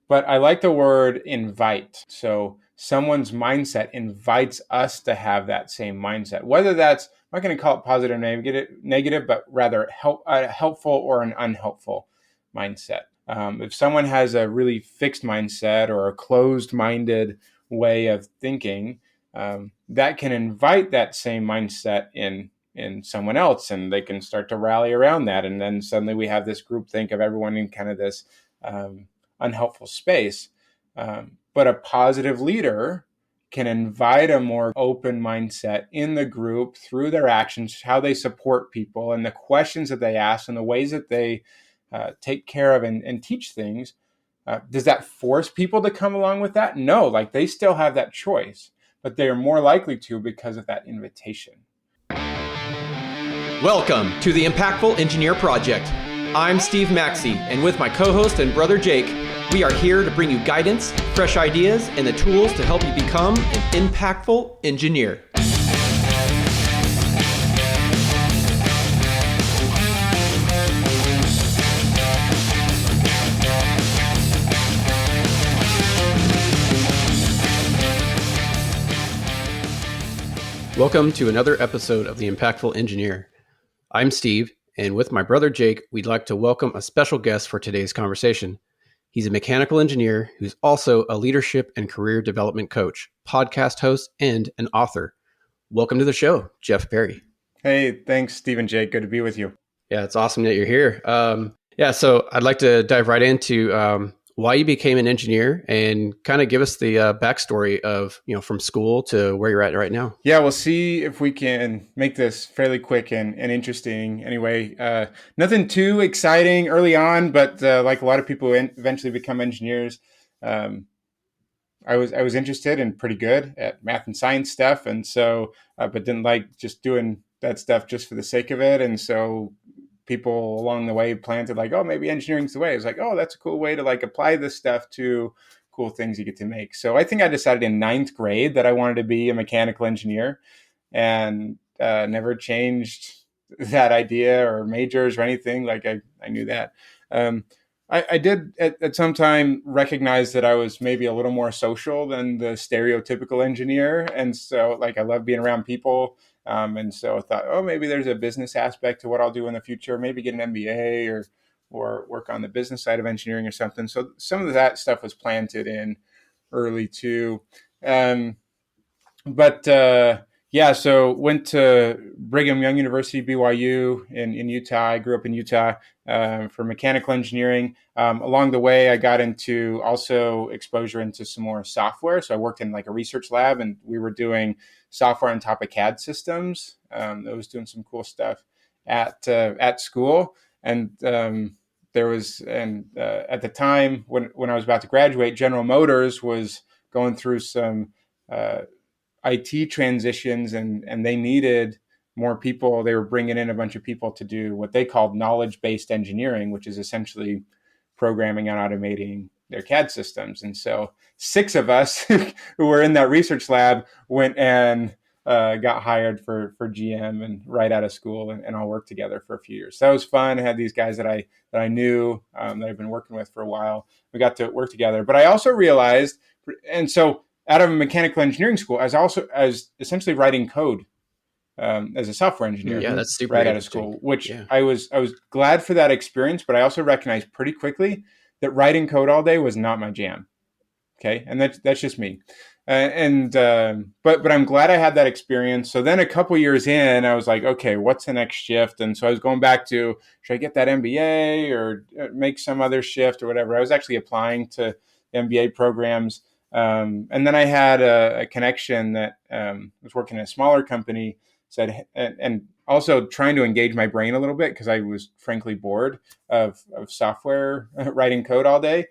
But I like the word invite. So someone's mindset invites us to have that same mindset, whether that's, I'm not going to call it positive or negative, but rather helpful or an unhelpful mindset. If someone has a really fixed mindset or a closed-minded way of thinking, that can invite that same mindset in someone else, and they can start to rally around that. And then suddenly we have this group think of everyone in kind of this unhelpful space. But a positive leader can invite a more open mindset in the group through their actions, how they support people, and the questions that they ask, and the ways that they take care of and teach things. Does that force people to come along with that? No, like they still have that choice, but they are more likely to because of that invitation. Welcome to the Impactful Engineer Project. I'm Steve Maxey, and with my co-host and brother Jake, we are here to bring you guidance, fresh ideas, and the tools to help you become an impactful engineer. Welcome to another episode of the Impactful Engineer. I'm Steve, and with my brother Jake, we'd like to welcome a special guest for today's conversation. He's a mechanical engineer who's also a leadership and career development coach, podcast host, and an author. Welcome to the show, Jeff Perry. Hey, thanks, Steve and Jake. Good to be with you. Yeah, it's awesome that you're here. So I'd like to dive right into why you became an engineer and kind of give us the backstory of, from school to where you're at right now. Yeah, we'll see if we can make this fairly quick and interesting. Anyway, nothing too exciting early on, but like a lot of people eventually become engineers. I was interested and pretty good at math and science stuff, and so but didn't like just doing that stuff just for the sake of it. And so people along the way planted like, oh, maybe engineering's the way. It's like, oh, that's a cool way to like apply this stuff to cool things you get to make. So I think I decided in ninth grade that I wanted to be a mechanical engineer, and never changed that idea or majors or anything. Like I knew that. I did at some time recognize that I was maybe a little more social than the stereotypical engineer. And so like I love being around people. And so I thought, oh, maybe there's a business aspect to what I'll do in the future, maybe get an MBA or work on the business side of engineering or something. So some of that stuff was planted in early too. So went to Brigham Young University, BYU in Utah. I grew up in Utah for mechanical engineering. Along the way, I got into also exposure into some more software. So I worked in like a research lab, and we were doing software on top of CAD systems. That was doing some cool stuff at school. And there was, at the time when I was about to graduate, General Motors was going through some IT transitions, and they needed more people. They were bringing in a bunch of people to do what they called knowledge-based engineering, which is essentially programming and automating their CAD systems. And so 6 of us who were in that research lab went and got hired for GM and right out of school, and all worked together for a few years. So that was fun. I had these guys that I knew, that I've been working with for a while. We got to work together. But I also realized, and so out of a mechanical engineering school, I was essentially writing code as a software engineer. Yeah, that's super right out of school, which I was glad for that experience, but I also recognized pretty quickly that writing code all day was not my jam. Okay, and that's just me. But I'm glad I had that experience. So then a couple years in, I was like, okay, what's the next shift? And so I was going back to, should I get that MBA or make some other shift or whatever? I was actually applying to MBA programs. And then I had a connection that was working in a smaller company, said, and also trying to engage my brain a little bit because I was frankly bored of software writing code all day.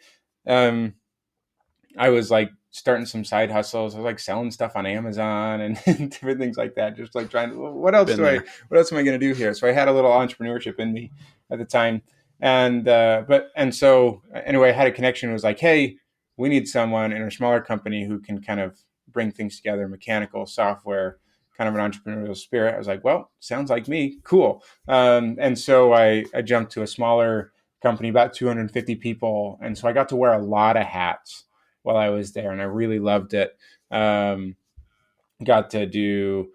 I was like starting some side hustles. I was like selling stuff on Amazon and different things like that. Just like trying to, what else am I going to do here? So I had a little entrepreneurship in me at the time. So anyway, I had a connection. It was like, hey, we need someone in a smaller company who can kind of bring things together, mechanical, software, kind of an entrepreneurial spirit. I was like, well, sounds like me. Cool. And so I jumped to a smaller company, about 250 people. And so I got to wear a lot of hats while I was there, and I really loved it. Um, got to do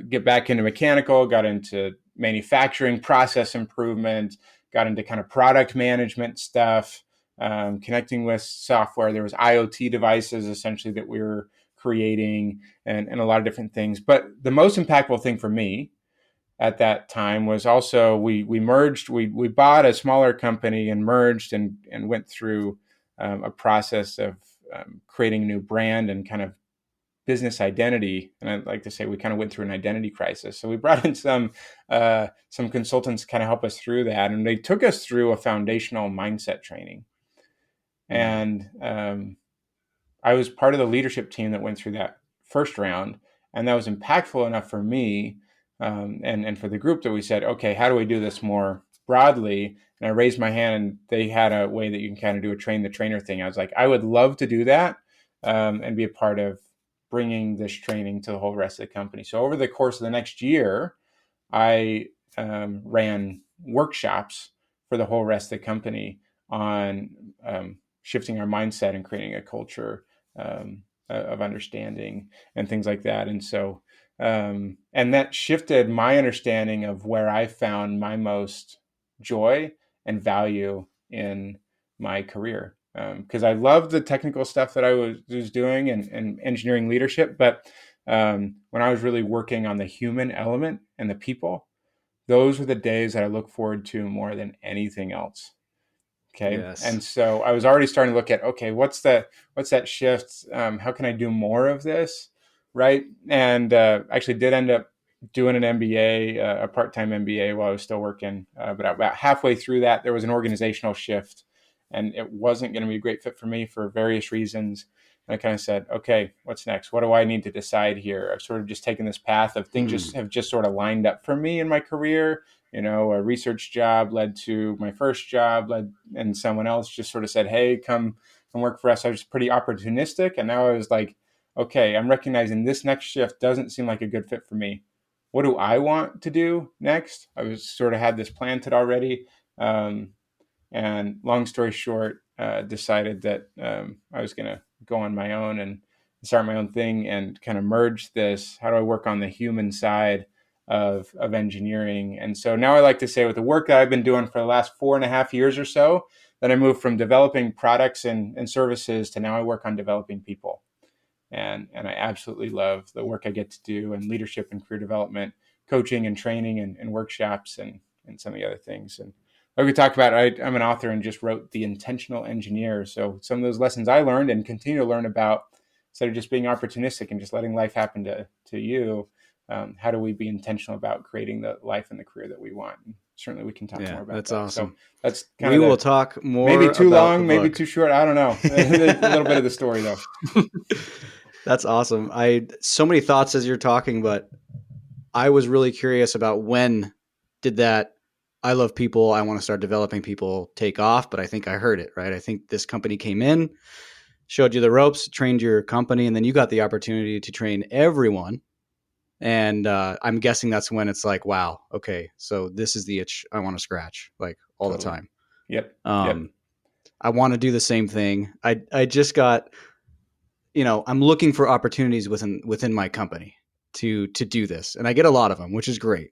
get back into mechanical, got into manufacturing process improvement, got into kind of product management stuff, connecting with software. There was IoT devices essentially that we were creating, and a lot of different things. But the most impactful thing for me at that time was also we merged, we bought a smaller company and merged and went through a process of creating a new brand and kind of business identity. And I'd like to say we kind of went through an identity crisis. So we brought in some consultants to kind of help us through that, and they took us through a foundational mindset training. Mm. And I was part of the leadership team that went through that first round, and that was impactful enough for me and for the group that we said, okay, how do we do this more broadly? And I raised my hand, and they had a way that you can kind of do a train the trainer thing. I was like, I would love to do that and be a part of bringing this training to the whole rest of the company. So over the course of the next year, I ran workshops for the whole rest of the company on shifting our mindset and creating a culture of understanding and things like that. And so, and that shifted my understanding of where I found my most joy and value in my career. Because I loved the technical stuff that I was doing and engineering leadership, but when I was really working on the human element and the people, those were the days that I look forward to more than anything else. Okay. Yes. And so I was already starting to look at, okay, what's that shift? How can I do more of this? Right. And actually did end up doing an MBA, a part-time MBA while I was still working. But about halfway through that, there was an organizational shift, and it wasn't going to be a great fit for me for various reasons. And I kind of said, okay, what's next? What do I need to decide here? I've sort of just taken this path of things just Hmm. have just sort of lined up for me in my career. A research job led to my first job, and someone else just sort of said, hey, come work for us. I was pretty opportunistic. And now I was like, okay, I'm recognizing this next shift doesn't seem like a good fit for me. What do I want to do next? I was sort of had this planted already. And long story short, decided that I was going to go on my own and start my own thing and kind of merge this. How do I work on the human side of engineering? And so now I like to say, with the work that I've been doing for the last 4.5 years or so, that I moved from developing products and services to now I work on developing people. And I absolutely love the work I get to do in leadership and career development, coaching and training and workshops and some of the other things. And like we talked about, I'm an author and just wrote The Intentional Engineer. So some of those lessons I learned and continue to learn about, instead of just being opportunistic and just letting life happen to you, how do we be intentional about creating the life and the career that we want? And certainly we can talk Yeah, more about that's that. So awesome. that's kind We of will the talk maybe more too about the long, maybe book. too short. I don't know. A little bit of the story though. That's awesome. I so many thoughts as you're talking, but I was really curious about when did that I love people, I want to start developing people take off, but I think I heard it, right? I think this company came in, showed you the ropes, trained your company, and then you got the opportunity to train everyone. And I'm guessing that's when it's like, wow, okay, so this is the itch I want to scratch like all the Totally. time. Yep. Yep. Um, I want to do the same thing. I just got, I'm looking for opportunities within my company to do this, and I get a lot of them, which is great.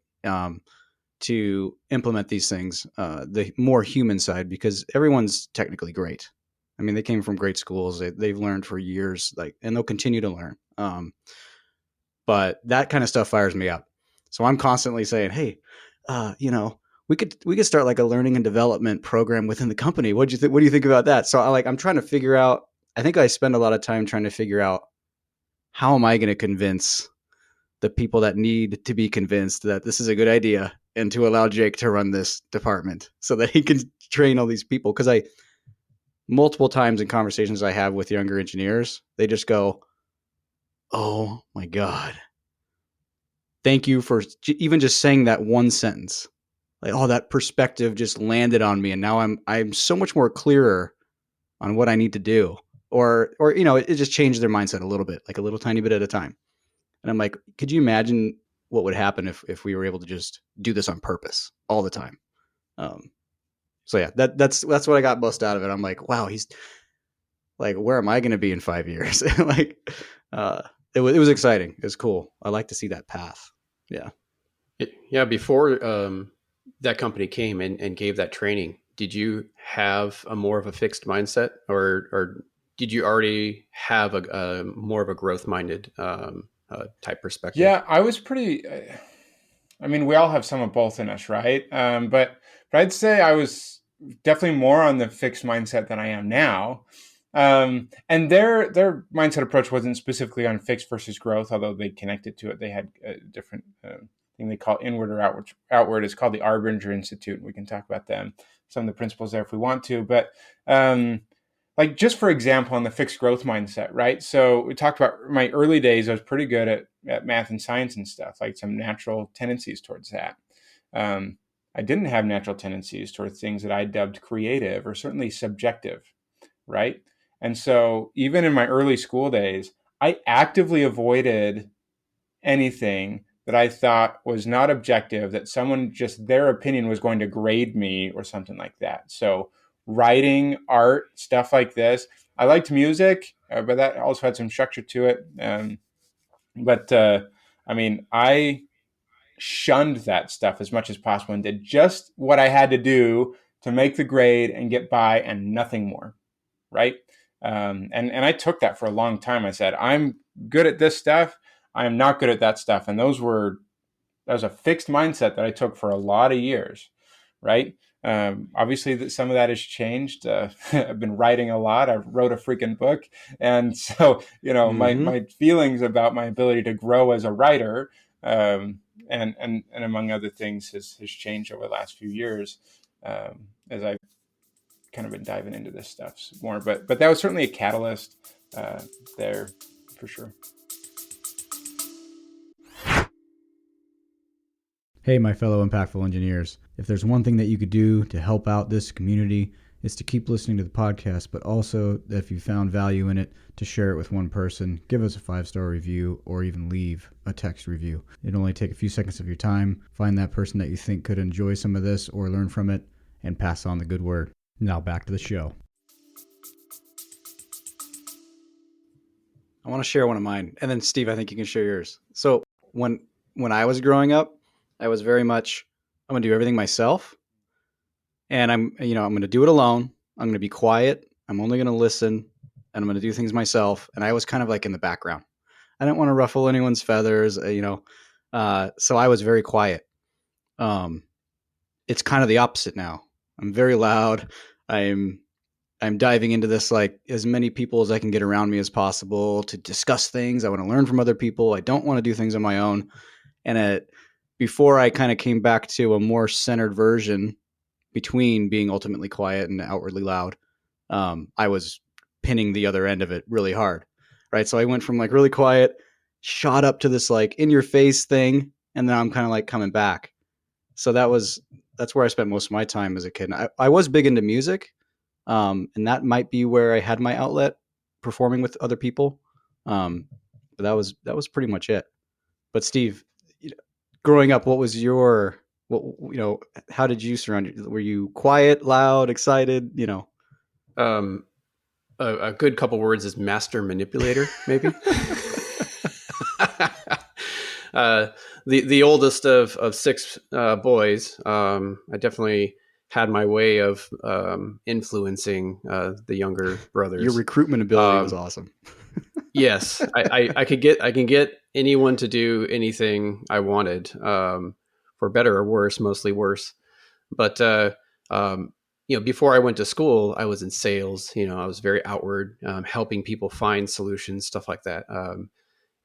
To implement these things, the more human side, because everyone's technically great. I mean, they came from great schools. They've learned for years, like, and they'll continue to learn. But that kind of stuff fires me up. So I'm constantly saying, "Hey, we could start like a learning and development program within the company. What do you think about that?" So I'm trying to figure out. I think I spend a lot of time trying to figure out how am I going to convince the people that need to be convinced that this is a good idea and to allow Jake to run this department so that he can train all these people. Because I multiple times in conversations I have with younger engineers, they just go, "Oh my god, thank you for even just saying that one sentence." Like, oh, that perspective just landed on me, and now I'm so much more clearer on what I need to do. Or it just changed their mindset a little bit, like a little tiny bit at a time. And I'm like, could you imagine what would happen if we were able to just do this on purpose all the time? Um, So yeah, that's what I got most out of it. I'm like, wow, he's like, where am I going to be in 5 years? Like, uh, it was exciting. It was cool. I like to see that path. Yeah. Yeah, before that company came and gave that training, did you have a more of a fixed mindset, or did you already have a more of a growth minded type perspective? Yeah, I was pretty. I mean, we all have some of both in us, right? But I'd say I was definitely more on the fixed mindset than I am now. And their mindset approach wasn't specifically on fixed versus growth, although they connected to it. They had a different thing they call inward or outward. Outward is called the Arbinger Institute. We can talk about them, some of the principles there if we want to. But like just for example, on the fixed growth mindset, right? So we talked about my early days. I was pretty good at math and science and stuff, like some natural tendencies towards that. Um, I didn't have natural tendencies towards things that I dubbed creative or certainly subjective, right? And so even in my early school days, I actively avoided anything that I thought was not objective, that someone just their opinion was going to grade me or something like that. So writing, art, stuff like this. I liked music, but that also had some structure to it. But I mean, I shunned that stuff as much as possible and did just what I had to do to make the grade and get by and nothing more. Right. And I took that for a long time. I said, I'm good at this stuff. I am not good at that stuff. And that was a fixed mindset that I took for a lot of years. Right. Obviously, some of that has changed. I've been writing a lot. I wrote a freaking book, and so Mm-hmm. my feelings about my ability to grow as a writer, and among other things, has changed over the last few years as I've kind of been diving into this stuff more. But that was certainly a catalyst uh, there for sure. Hey, my fellow impactful engineers. If there's one thing that you could do to help out this community, it's to keep listening to the podcast, but also that if you found value in it, to share it with one person, give us a 5-star review, or even leave a text review. It'll only take a few seconds of your time. Find that person that you think could enjoy some of this or learn from it, and pass on the good word. Now back to the show. I want to share one of mine, and then Steve, I think you can share yours. So when I was growing up, I was very much, I'm going to do everything myself, and I'm going to do it alone. I'm going to be quiet. I'm only going to listen, and I'm going to do things myself. And I was kind of like in the background. I didn't want to ruffle anyone's feathers, so I was very quiet. Um, it's kind of the opposite now. I'm very loud. I'm I'm diving into this like as many people as I can get around me as possible to discuss things. I want to learn from other people. I don't want to do things on my own. And before I kind of came back to a more centered version between being ultimately quiet and outwardly loud, I was pinning the other end of it really hard. Right. So I went from like really quiet, shot up to this like in your face thing. And then I'm kind of like coming back. So that's where I spent most of my time as a kid. I was big into music. And that might be where I had my outlet performing with other people. But that was pretty much it. But Steve, growing up, what was how did you surround you? Were you quiet, loud, excited? Um, a good couple words is master manipulator, maybe. uh, the oldest of six boys, I definitely had my way of influencing the younger Your brothers. recruitment ability was awesome. Yes, I I can get anyone to do anything I wanted, for better or worse, mostly worse. But um, before I went to school, I was in sales. I was very outward, helping people find solutions, stuff like that.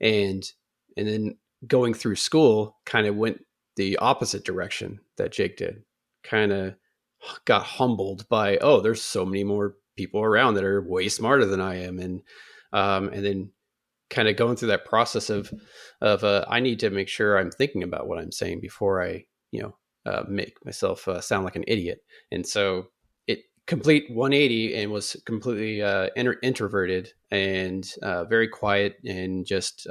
And and then going through school, kind of went the opposite direction that Jake did. Kind of got humbled by, oh, there's so many more people around that are way smarter than I am, and then kind of going through that process of I need to make sure I'm thinking about what I'm saying before I make myself sound like an idiot. And so it complete 180 and was completely introverted and very quiet and just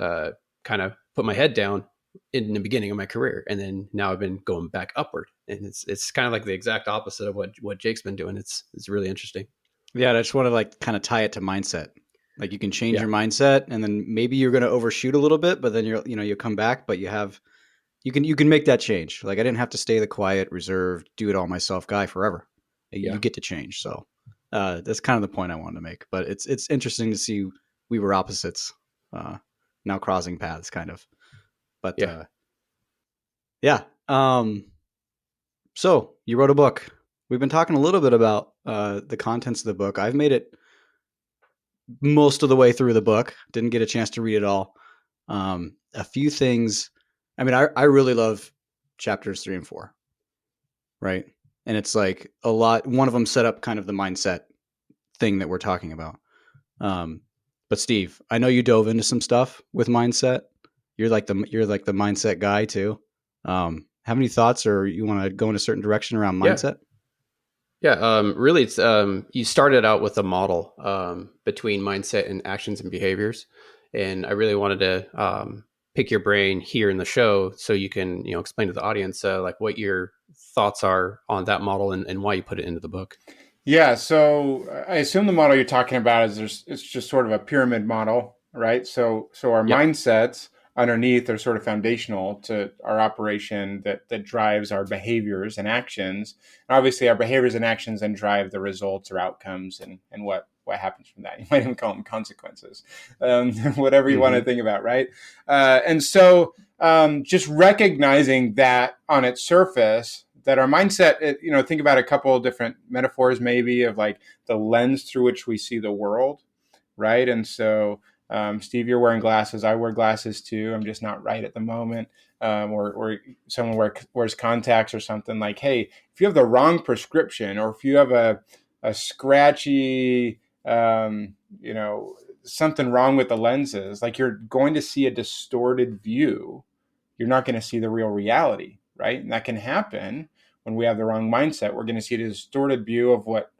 kind of put my head down in the beginning of my career, and then now I've been going back upward, and it's kind of like the exact opposite of what Jake's been doing. It's really interesting. Yeah, I just want to like kind of tie it to mindset. Like you can change Yeah, your mindset, and then maybe you're going to overshoot a little bit, but then you'll come back. But you can make that change. Like I didn't have to stay the quiet, reserved, do it all myself guy forever. You yeah, get to change. So that's kind of the point I wanted to make. But it's interesting to see we were opposites, now crossing paths, kind of. But yeah. yeah. So you wrote a book. We've been talking a little bit about the contents of the book. I've made it most of the way through the book. Didn't get a chance to read it all. A few things. I mean, I really love chapters 3 and 4, right? And it's like a lot. One of them set up kind of the mindset thing that we're talking about. Um, but Steve, I know you dove into some stuff with mindset. You're like the mindset guy too. Have any thoughts, or you want to go in a certain direction around Yeah. mindset? Yeah, really, it's you started out with a model between mindset and actions and behaviors, and I really wanted to pick your brain here in the show so you can explain to the audience like what your thoughts are on that model and why you put it into the book. Yeah, so I assume the model you're talking about is it's just sort of a pyramid model, right? So our Yep. mindsets underneath are sort of foundational to our operation that drives our behaviors and actions. And obviously, our behaviors and actions then drive the results or outcomes and what happens from that. You might even call them consequences, whatever you want to Mm-hmm. think about, right? And so just recognizing that on its surface that our mindset, think about a couple of different metaphors maybe of like the lens through which we see the world, right? And so, Steve, you're wearing glasses. I wear glasses too. I'm just not right at the moment. Or someone wears contacts or something like, hey, if you have the wrong prescription or if you have a scratchy, something wrong with the lenses, like you're going to see a distorted view. You're not going to see the real reality, right? And that can happen when we have the wrong mindset. We're going to see a distorted view of what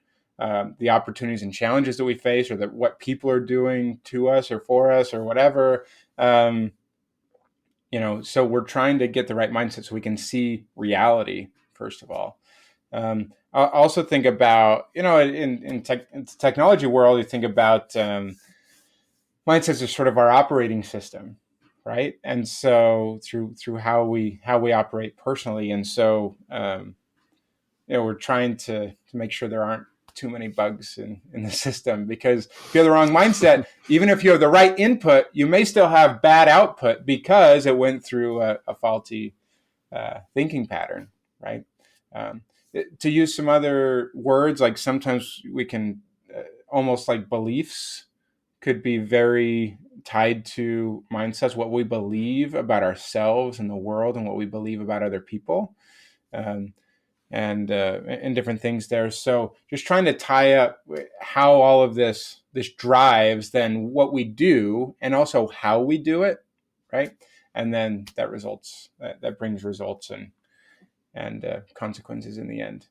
the opportunities and challenges that we face, or that what people are doing to us or for us or whatever. So we're trying to get the right mindset so we can see reality first of all. I also think about, in the technology world, you think about mindsets are sort of our operating system, right? And so through how we operate personally, and so we're trying to make sure there aren't too many bugs in the system, because if you have the wrong mindset, even if you have the right input, you may still have bad output because it went through a faulty thinking pattern, right? Um, to use some other words, like sometimes we can almost like beliefs could be very tied to mindsets, what we believe about ourselves and the world and what we believe about other people. Um, and different things there. So just trying to tie up how all of this drives then what we do and also how we do it, right? And then that brings results and consequences in the end.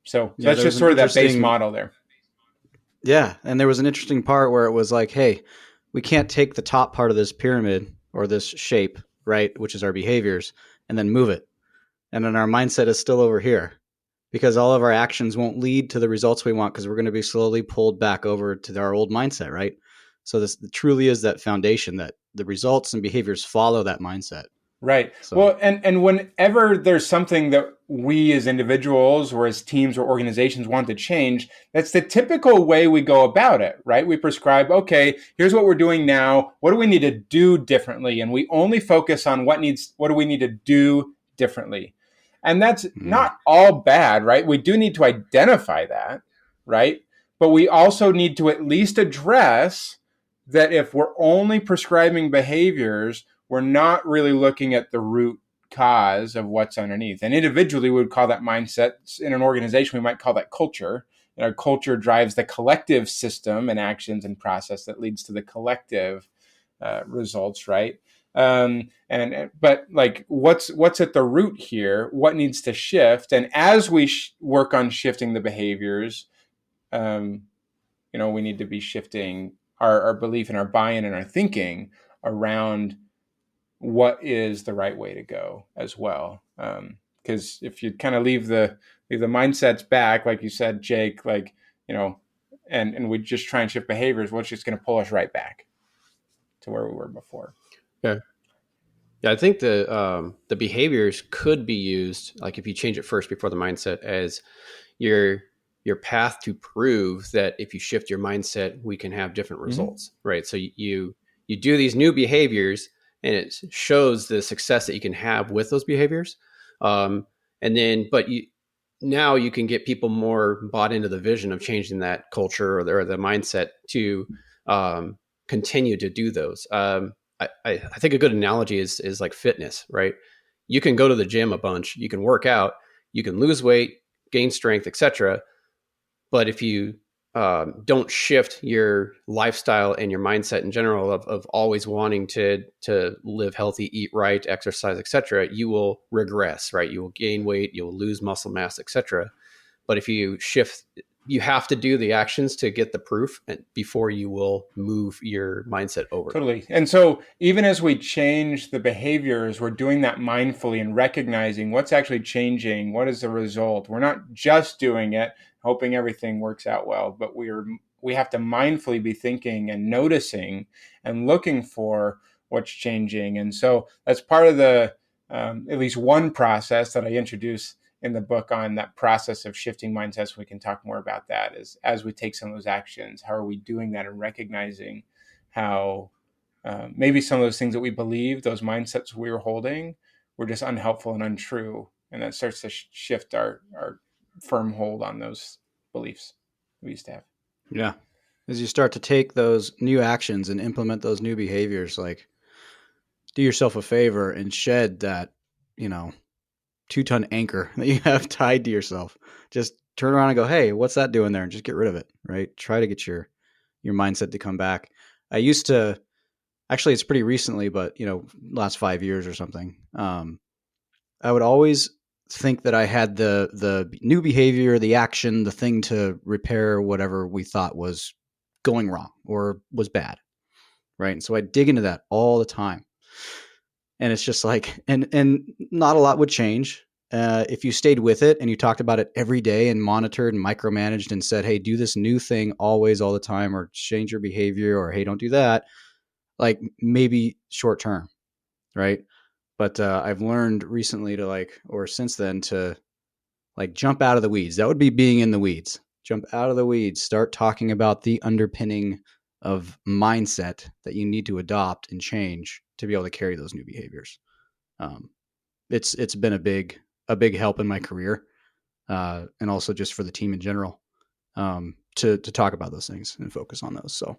So Yeah, that's there was just an sort of that base interesting model there. Yeah, and there was an interesting part where it was like, hey, we can't take the top part of this pyramid or this shape, right, which is our behaviors, and then move it. And then our mindset is still over here because all of our actions won't lead to the results we want because we're going to be slowly pulled back over to our old mindset, right? So this truly is that foundation that the results and behaviors follow that mindset. Right. So, Well, and whenever there's something that we as individuals or as teams or organizations want to change, that's the typical way we go about it, right? We prescribe, okay, here's what we're doing now. What do we need to do differently? And we only focus on what do we need to do differently? And that's mm, not all bad, right? We do need to identify that, right? But we also need to at least address that if we're only prescribing behaviors, we're not really looking at the root cause of what's underneath. And individually, we would call that mindset. In an organization, we might call that culture. Culture drives the collective system and actions and process that leads to the collective results, right? But like, what's at the root here? What needs to shift? And as we work on shifting the behaviors, um, we need to be shifting our belief and our buy-in and our thinking around what is the right way to go as well. Because if you kind of leave the mindsets back, like you said, Jake, like, and we just try and shift behaviors, well, it's just going to pull us right back to where we were before. Yeah. Yeah, I think the behaviors could be used, like if you change it first before the mindset, as your path to prove that if you shift your mindset, we can have different results, right? So you do these new behaviors, and it shows the success that you can have with those behaviors, and then now you can get people more bought into the vision of changing that culture or the mindset to continue to do those. I think a good analogy is like fitness, right? You can go to the gym a bunch, you can work out, you can lose weight, gain strength, etc. But if you don't shift your lifestyle and your mindset in general of always wanting to live healthy, eat right, exercise, etc., you will regress, right? You will gain weight, you will lose muscle mass, etc. But if you shift, you have to do the actions to get the proof before you will move your mindset over. Totally. And so even as we change the behaviors, we're doing that mindfully and recognizing what's actually changing. What is the result? We're not just doing it, hoping everything works out well, but we have to mindfully be thinking and noticing and looking for what's changing. And so that's part of the, at least one process that I introduce in the book on that process of shifting mindsets. We can talk more about that as we take some of those actions. How are we doing that and recognizing how maybe some of those things that we believe, those mindsets we were holding, were just unhelpful and untrue. And that starts to shift our firm hold on those beliefs we used to have. Yeah. As you start to take those new actions and implement those new behaviors, like do yourself a favor and shed that, 2-ton anchor that you have tied to yourself. Just turn around and go, hey, what's that doing there? And just get rid of it, right? Try to get your mindset to come back. I used to, actually, it's pretty recently, but, last 5 years or something. I would always think that I had the new behavior, the action, the thing to repair whatever we thought was going wrong or was bad, right? And so I'd dig into that all the time. And it's just like, and not a lot would change if you stayed with it and you talked about it every day and monitored and micromanaged and said, hey, do this new thing always, all the time, or change your behavior, or hey, don't do that. Like maybe short term, right? But I've learned recently or since then to jump out of the weeds. That would be being in the weeds. Jump out of the weeds. Start talking about the underpinning of mindset that you need to adopt and change to be able to carry those new behaviors. It's been a big help in my career, and also just for the team in general, to talk about those things and focus on those. So,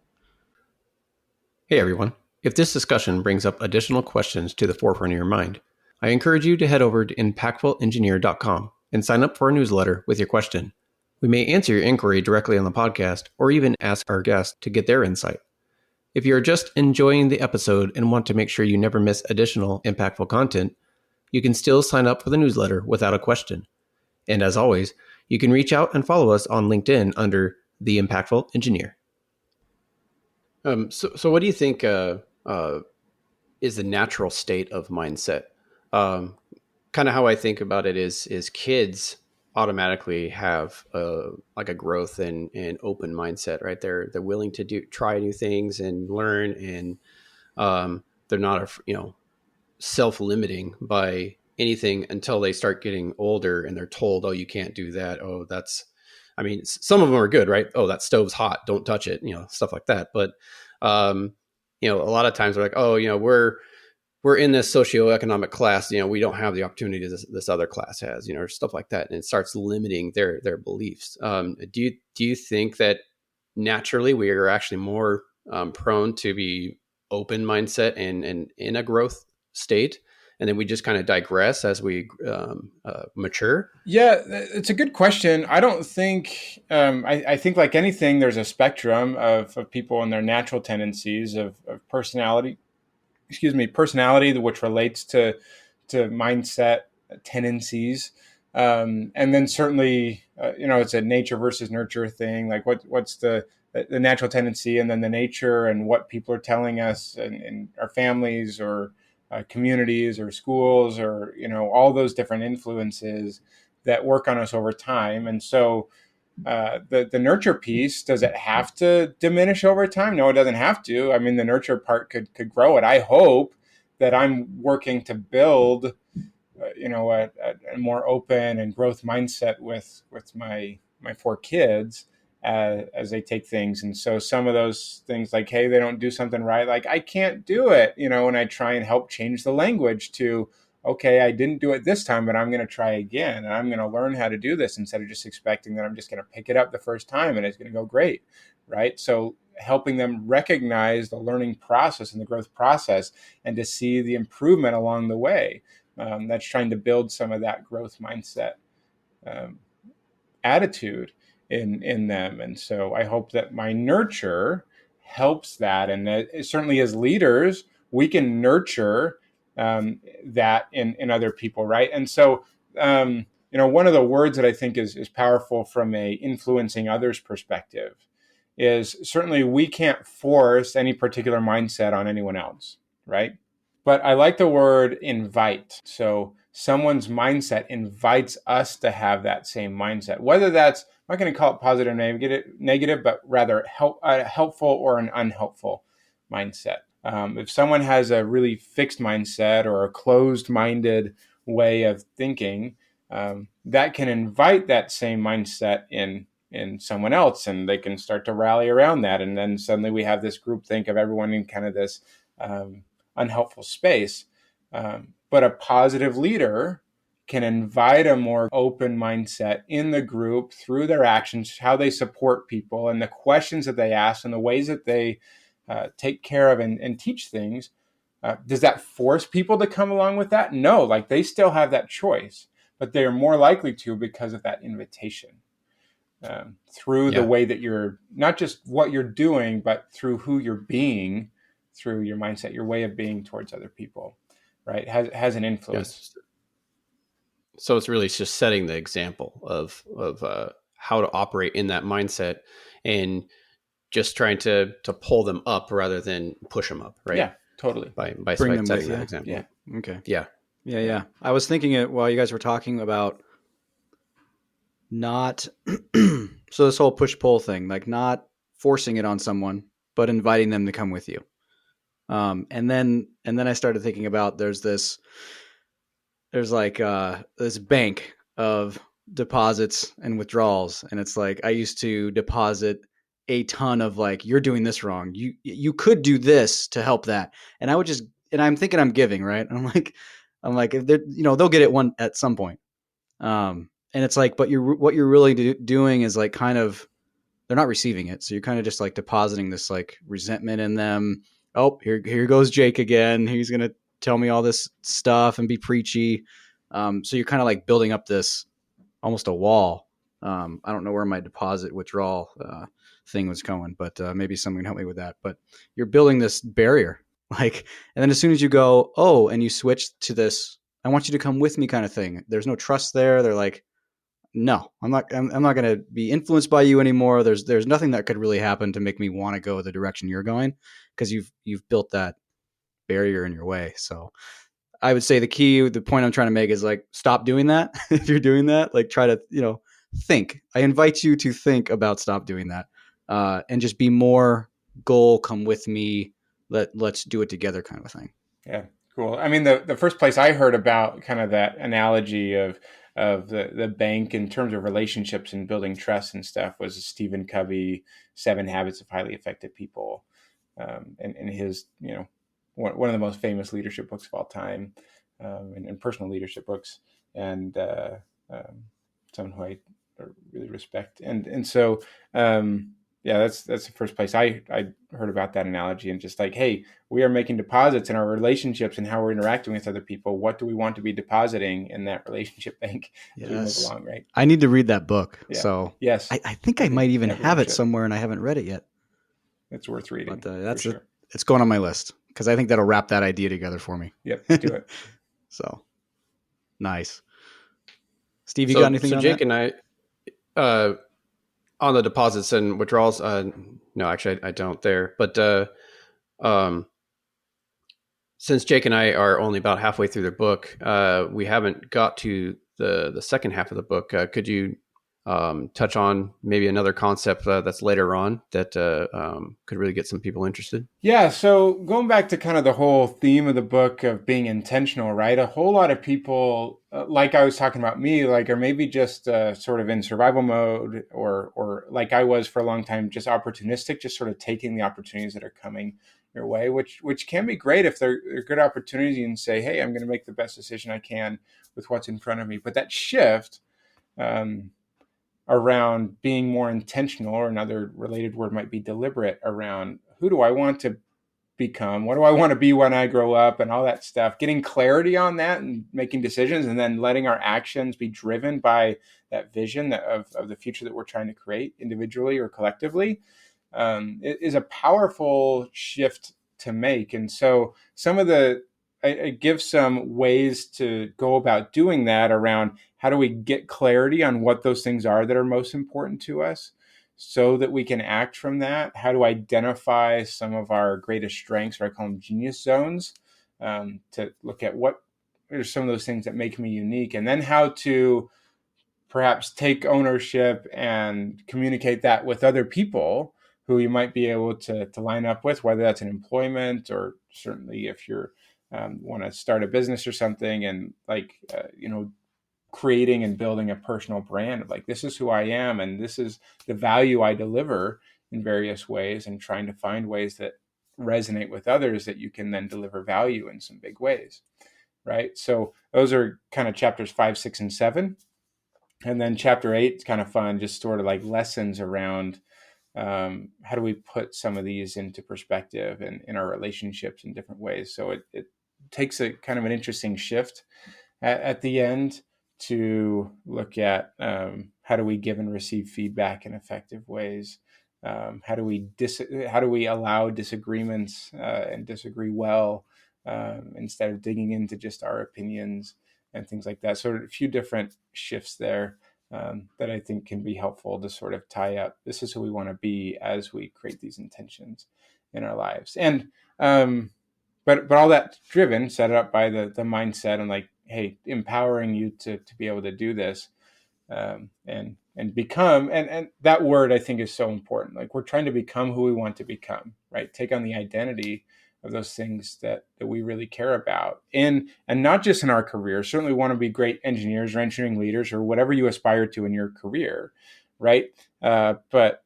hey everyone, if this discussion brings up additional questions to the forefront of your mind, I encourage you to head over to impactfulengineer.com and sign up for our newsletter with your question. We may answer your inquiry directly on the podcast or even ask our guests to get their insight. If you're just enjoying the episode and want to make sure you never miss additional impactful content, you can still sign up for the newsletter without a question. And as always, you can reach out and follow us on LinkedIn under The Impactful Engineer. So what do you think is the natural state of mindset? Kind of how I think about it is kids automatically have like a growth and open mindset, right? They're willing to try new things and learn, and they're not self-limiting by anything until they start getting older and they're told, oh, you can't do that. Oh, some of them are good, right? Oh, that stove's hot, don't touch it, stuff like that. But a lot of times they're like, oh, we're in this socioeconomic class, we don't have the opportunity this other class has, or stuff like that. And it starts limiting their beliefs. Do you think that naturally we are actually more prone to be open mindset and in a growth state, and then we just kind of digress as we mature? Yeah, it's a good question. I don't think, I think like anything, there's a spectrum of people and their natural tendencies of personality, which relates to mindset tendencies. And then certainly, it's a nature versus nurture thing. Like what's the natural tendency, and then the nature and what people are telling us and our families or communities or schools or, all those different influences that work on us over time. And so the nurture piece, does it have to diminish over time? No, it doesn't have to. I mean, the nurture part could grow it. I hope that I'm working to build a more open and growth mindset with my 4 kids as they take things. And so some of those things, like, hey, they don't do something right, like, I can't do it, and I try and help change the language to, okay, I didn't do it this time, but I'm going to try again, and I'm going to learn how to do this, instead of just expecting that I'm just going to pick it up the first time and it's going to go great, right? So helping them recognize the learning process and the growth process, and to see the improvement along the way. That's trying to build some of that growth mindset um, attitude in them. And so I hope that my nurture helps that, and that certainly as leaders we can nurture that in other people, right? And so one of the words that I think is powerful from a influencing others perspective is, certainly we can't force any particular mindset on anyone else, right? But I like the word invite. So someone's mindset invites us to have that same mindset, whether that's, I'm not going to call it positive or negative, but rather helpful or an unhelpful mindset. If someone has a really fixed mindset or a closed-minded way of thinking, that can invite that same mindset in someone else, and they can start to rally around that. And then suddenly we have this group think of everyone in kind of this unhelpful space. But a positive leader can invite a more open mindset in the group through their actions, how they support people, and the questions that they ask, and the ways that they take care of and teach things. Does that force people to come along with that? No, like, they still have that choice, but they are more likely to because of that invitation. Through the way that you're, not just what you're doing, but through who you're being, through your mindset, your way of being towards other people, right? Has an influence. Yes. So it's really just setting the example of how to operate in that mindset, and just trying to pull them up rather than push them up, right? Yeah, totally. By Bring them setting with that you. example. Yeah. Okay. Yeah. I was thinking it while you guys were talking about not so this whole push pull thing, like not forcing it on someone, but inviting them to come with you. And then I started thinking about there's this bank of deposits and withdrawals, and it's like I used to deposit a ton of, like, you're doing this wrong, you could do this to help that, and I'm thinking I'm giving, right? I'm like if they're, they'll get it one at some point. And it's like, but what you're really doing is, like, kind of, they're not receiving it, so you're kind of just like depositing this, like, resentment in them. Oh, here goes Jake again, he's gonna tell me all this stuff and be preachy. So you're kind of like building up this, almost a wall. I don't know where my deposit withdrawal thing was going, but maybe someone can help me with that. But you're building this barrier, like, and then as soon as you go, oh, and you switch to this, I want you to come with me kind of thing, there's no trust there. They're like, no, I'm not going to be influenced by you anymore. There's nothing that could really happen to make me want to go the direction you're going, because you've built that barrier in your way. So I would say the point I'm trying to make is, like, stop doing that. If you're doing that, like, try to, think. I invite you to think about stop doing that, and just be more goal, come with me. Let's do it together kind of a thing. Yeah, cool. I mean, the first place I heard about kind of that analogy of the bank in terms of relationships and building trust and stuff was Stephen Covey, 7 Habits of Highly Effective People, and his, one of the most famous leadership books of all time, and personal leadership books, and someone who I really respect. And so, yeah, that's the first place I heard about that analogy, and just like, hey, we are making deposits in our relationships and how we're interacting with other people. What do we want to be depositing in that relationship bank as we move along, right? I need to read that book. Yeah. So yes, I think I might even have it somewhere, and I haven't read it yet. It's worth reading. But that's sure. It's going on my list, because I think that'll wrap that idea together for me. Yep, do it. So nice. Steve, you got anything on Jake that? and I, on the deposits and withdrawals, no, actually I don't there, but since Jake and I are only about halfway through the book, we haven't got to the second half of the book. Could you touch on maybe another concept that's later on that could really get some people interested? Yeah, so going back to kind of the whole theme of the book of being intentional, right? A whole lot of people, like I was talking about me, like are maybe just sort of in survival mode, or like I was for a long time, just opportunistic, just sort of taking the opportunities that are coming your way, which can be great if they're good opportunities and say, hey, I'm going to make the best decision I can with what's in front of me. But that shift um, around being more intentional, or another related word might be deliberate, around who do I want to become? What do I want to be when I grow up, and all that stuff? Getting clarity on that and making decisions, and then letting our actions be driven by that vision of the future that we're trying to create individually or collectively, it is a powerful shift to make. And so some of I give some ways to go about doing that around how do we get clarity on what those things are that are most important to us so that we can act from that. How to identify some of our greatest strengths, or I call them genius zones, to look at what are some of those things that make me unique, and then how to perhaps take ownership and communicate that with other people who you might be able to line up with, whether that's an employment, or certainly if you're want to start a business or something, and creating and building a personal brand of like, this is who I am and this is the value I deliver in various ways, and trying to find ways that resonate with others that you can then deliver value in some big ways, right? So those are kind of chapters 5, 6, and 7. And then chapter 8 is kind of fun, just sort of like lessons around how do we put some of these into perspective and in our relationships in different ways. So it takes a kind of an interesting shift at the end to look at how do we give and receive feedback in effective ways. How do we allow disagreements and disagree well, instead of digging into just our opinions and things like that. So a few different shifts there that I think can be helpful to sort of tie up. This is who we want to be as we create these intentions in our lives, and but all that driven, set up by the mindset and like, hey, empowering you to be able to do this, and become, and that word I think is so important. Like, we're trying to become who we want to become, right? Take on the identity of those things that we really care about in, and not just in our career. Certainly want to be great engineers or engineering leaders or whatever you aspire to in your career, right? But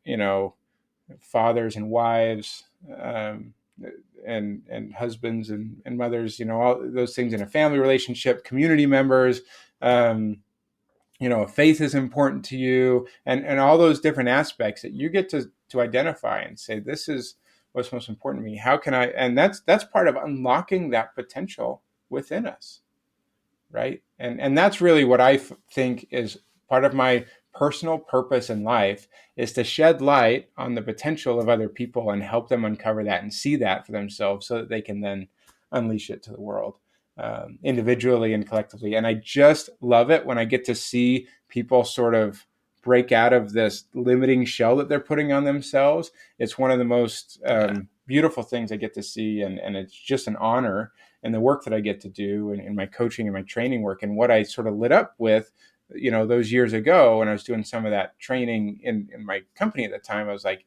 fathers and wives, and husbands and mothers, all those things in a family relationship, community members, faith is important to you, and all those different aspects that you get to identify and say, this is what's most important to me. How can I? And that's part of unlocking that potential within us, right? And that's really what I think is part of my personal purpose in life, is to shed light on the potential of other people and help them uncover that and see that for themselves, so that they can then unleash it to the world, individually and collectively. And I just love it when I get to see people sort of break out of this limiting shell that they're putting on themselves. It's one of the most beautiful things I get to see, and it's just an honor in the work that I get to do, and in my coaching and my training work, and what I sort of lit up with, those years ago when I was doing some of that training in my company at the time. I was like,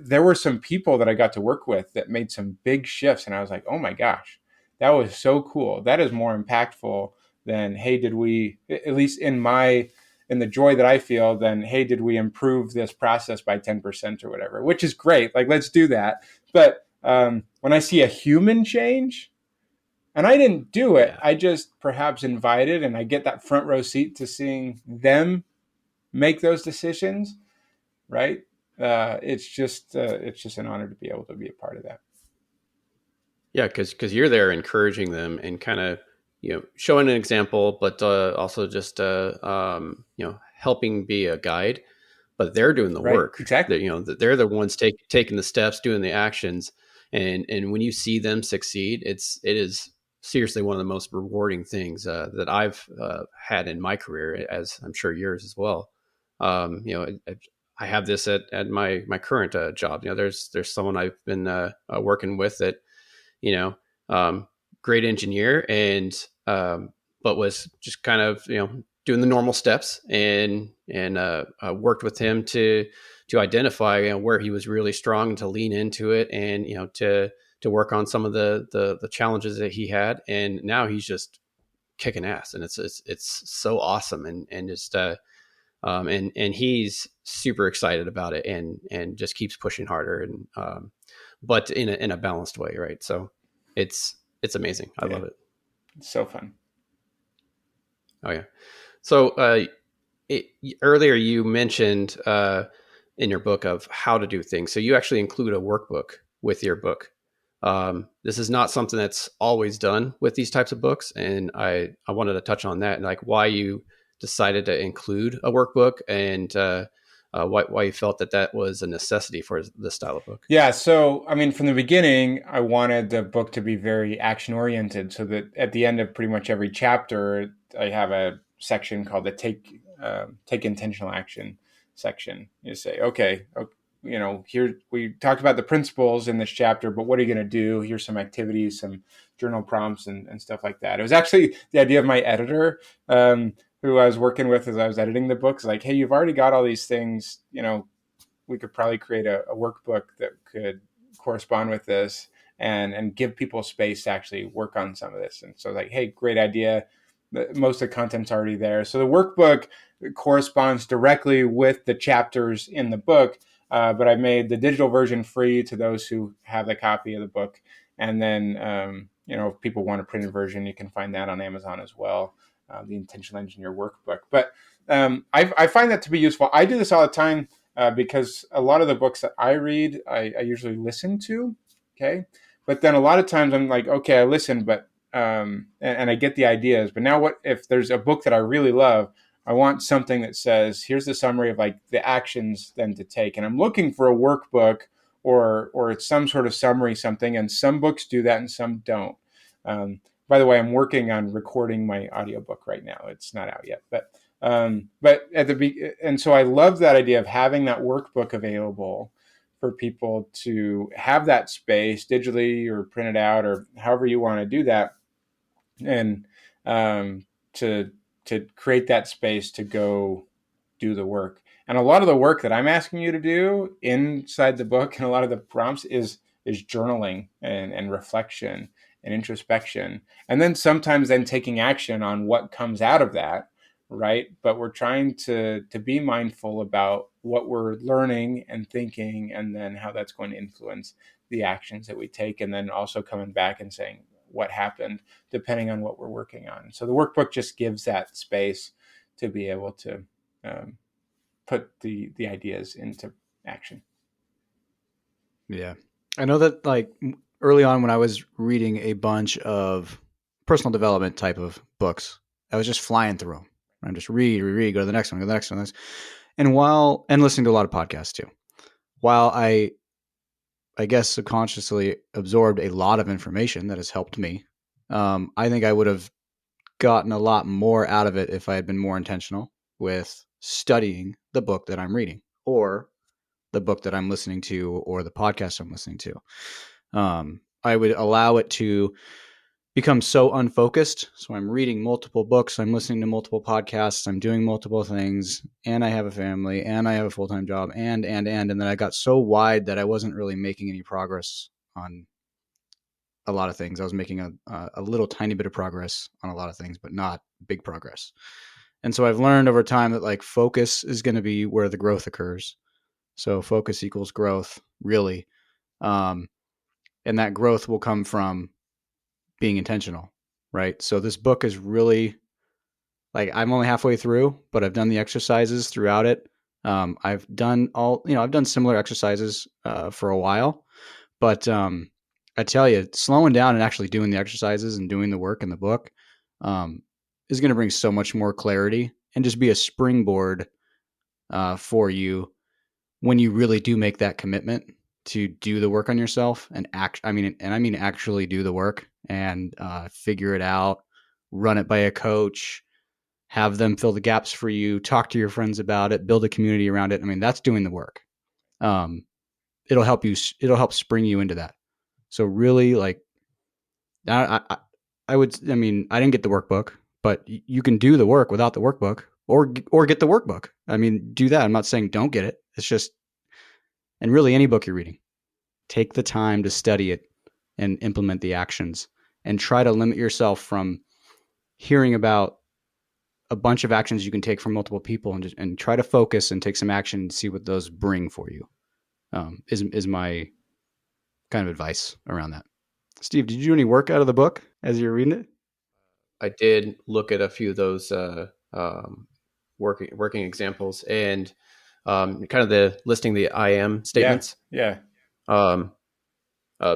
there were some people that I got to work with that made some big shifts, and I was like, oh my gosh, that was so cool. That is more impactful than, hey, did we, at least in the joy that I feel, then, hey, did we improve this process by 10% or whatever, which is great. Like, let's do that. But when I see a human change, and I didn't do it, I just perhaps invited, and I get that front row seat to seeing them make those decisions, right? It's just an honor to be able to be a part of that. Yeah, because you're there encouraging them and kind of showing an example, but also just helping be a guide. But they're doing the work. Exactly. They're the ones taking the steps, doing the actions, and when you see them succeed, it is seriously one of the most rewarding things that I've had in my career, as I'm sure yours as well. I have this at my current job. There's someone I've been working with that great engineer, and but was just kind of doing the normal steps, and worked with him to identify where he was really strong and to lean into it, and to work on some of the challenges that he had, and now he's just kicking ass, and it's so awesome, and just and he's super excited about it, and just keeps pushing harder, and but in a balanced way, right? So it's amazing. I love it. It's so fun. Oh yeah. So earlier you mentioned in your book of how to do things. So you actually include a workbook with your book. This is not something that's always done with these types of books, and I wanted to touch on that, and like why you decided to include a workbook, and why you felt that was a necessity for this style of book. Yeah, so I mean, from the beginning, I wanted the book to be very action oriented, so that at the end of pretty much every chapter, I have a section called the take intentional action section. You say, okay, here we talked about the principles in this chapter, but what are you going to do? Here's some activities, some journal prompts, and stuff like that. It was actually the idea of my editor, who I was working with as I was editing the book. Is like, hey, you've already got all these things, we could probably create a workbook that could correspond with this and give people space to actually work on some of this. And so like, hey, great idea. Most of the content's already there. So the workbook corresponds directly with the chapters in the book, but I made the digital version free to those who have the copy of the book. And then, if people want a printed version, you can find that on Amazon as well, the Intentional Engineer Workbook. But I find that to be useful. I do this all the time. Because a lot of the books that I read, I usually listen to, okay? But then a lot of times I'm like, okay, I listen, but and I get the ideas. But now what if there's a book that I really love, I want something that says, here's the summary of like the actions then to take. And I'm looking for a workbook or it's some sort of summary something, and some books do that and some don't. By the way, I'm working on recording my audiobook right now. It's not out yet, but and so I love that idea of having that workbook available for people to have that space digitally or print it out or however you want to do that, and to create that space to go do the work. And a lot of the work that I'm asking you to do inside the book and a lot of the prompts is journaling and reflection and introspection, and then sometimes then taking action on what comes out of that, right? But we're trying to be mindful about what we're learning and thinking, and then how that's going to influence the actions that we take, and then also coming back and saying what happened depending on what we're working on. So the workbook just gives that space to be able to put the ideas into action. Yeah. I know that like early on when I was reading a bunch of personal development type of books, I was just flying through them. I'm just read, go to the next one, go to the next one. And listening to a lot of podcasts too. While I guess subconsciously absorbed a lot of information that has helped me, I think I would have gotten a lot more out of it if I had been more intentional with studying the book that I'm reading or the book that I'm listening to or the podcast I'm listening to. I would allow it to become so unfocused. So I'm reading multiple books, I'm listening to multiple podcasts, I'm doing multiple things, and I have a family, and I have a full-time job, and then I got so wide that I wasn't really making any progress on a lot of things. I was making a little tiny bit of progress on a lot of things, but not big progress. And so I've learned over time that like focus is going to be where the growth occurs. So focus equals growth, really. And that growth will come from being intentional, right? So this book is really like, I'm only halfway through, but I've done the exercises throughout it. I've done I've done similar exercises for a while, but I tell you, slowing down and actually doing the exercises and doing the work in the book is going to bring so much more clarity and just be a springboard for you when you really do make that commitment to do the work on yourself and I mean actually do the work and figure it out, run it by a coach, have them fill the gaps for you, talk to your friends about it, build a community around it. I mean, that's doing the work. It'll help spring you into that. So really, like, I mean, I didn't get the workbook, but you can do the work without the workbook, or get the workbook. I mean, do that. I'm not saying don't get it. It's just, and really any book you're reading, take the time to study it and implement the actions, and try to limit yourself from hearing about a bunch of actions you can take from multiple people, and try to focus and take some action and see what those bring for you. Is my kind of advice around that. Steve, did you do any work out of the book as you were reading it? I did look at a few of those working examples, and kind of the listing the I am statements. Yeah.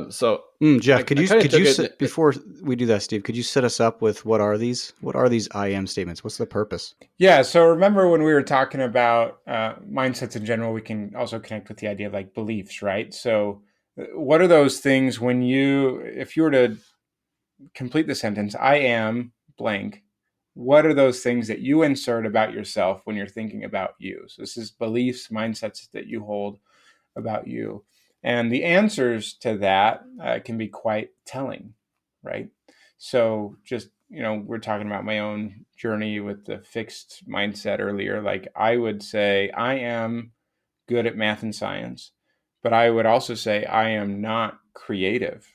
So Jeff, could you it, before we do that, Steve, could you set us up with what are these? What are these I am statements? What's the purpose? Yeah. So remember when we were talking about mindsets in general, we can also connect with the idea of like beliefs, right? So what are those things if you were to complete the sentence, I am blank, what are those things that you insert about yourself when you're thinking about you? So this is beliefs, mindsets that you hold about you. And the answers to that can be quite telling, right? So just, we're talking about my own journey with the fixed mindset earlier. Like I would say, I am good at math and science, but I would also say I am not creative,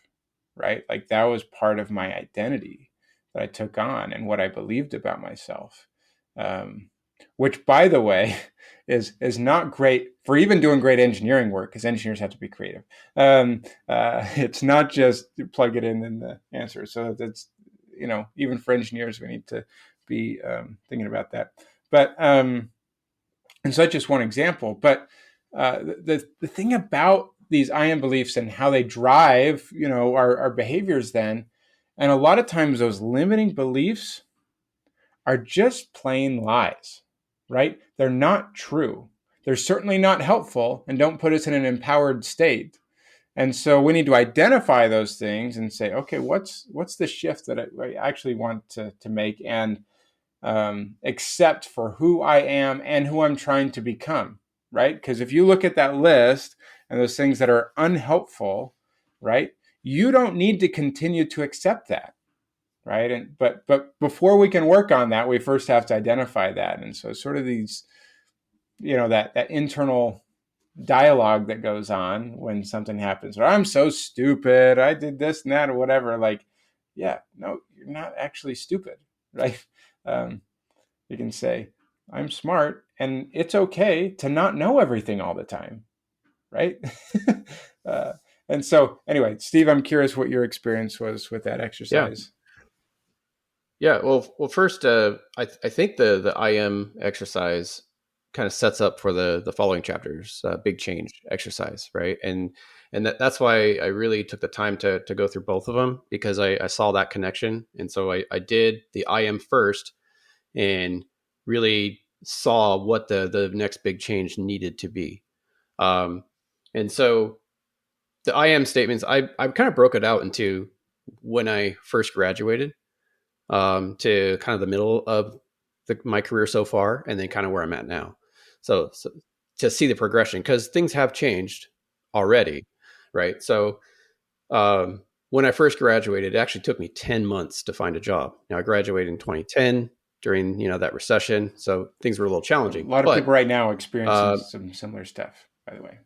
right? Like that was part of my identity that I took on and what I believed about myself. Which, by the way, is not great for even doing great engineering work, because engineers have to be creative. It's not just plug it in the answer. So that's, even for engineers, we need to be thinking about that. But and so that's just one example. But the thing about these I am beliefs and how they drive, our behaviors then, and a lot of times those limiting beliefs are just plain lies, right? They're not true. They're certainly not helpful and don't put us in an empowered state. And so we need to identify those things and say, okay, what's the shift that I actually want to make and accept for who I am and who I'm trying to become, right? Because if you look at that list and those things that are unhelpful, right, you don't need to continue to accept that, right? And but before we can work on that, we first have to identify that. And so sort of these, that internal dialogue that goes on when something happens, or I'm so stupid, I did this and that or whatever. Like, yeah, no, you're not actually stupid, right? You can say, I'm smart, and it's okay to not know everything all the time, right? uh, and so, anyway, Steve, I'm curious what your experience was with that yeah. exercise. Yeah. Well, first, I think the I am exercise kind of sets up for the following chapters, big change exercise, right? And that's why I really took the time to go through both of them, because I saw that connection, and so I did the I am first, and really saw what the next big change needed to be. And so the I am statements, I kind of broke it out into when I first graduated, to kind of the middle of my career so far, and then kind of where I'm at now. So to see the progression, because things have changed already, right? So when I first graduated, it actually took me 10 months to find a job. Now I graduated in 2010 during that recession, so things were a little A challenging. lot of people right now experiencing Uh, some similar stuff, by the way.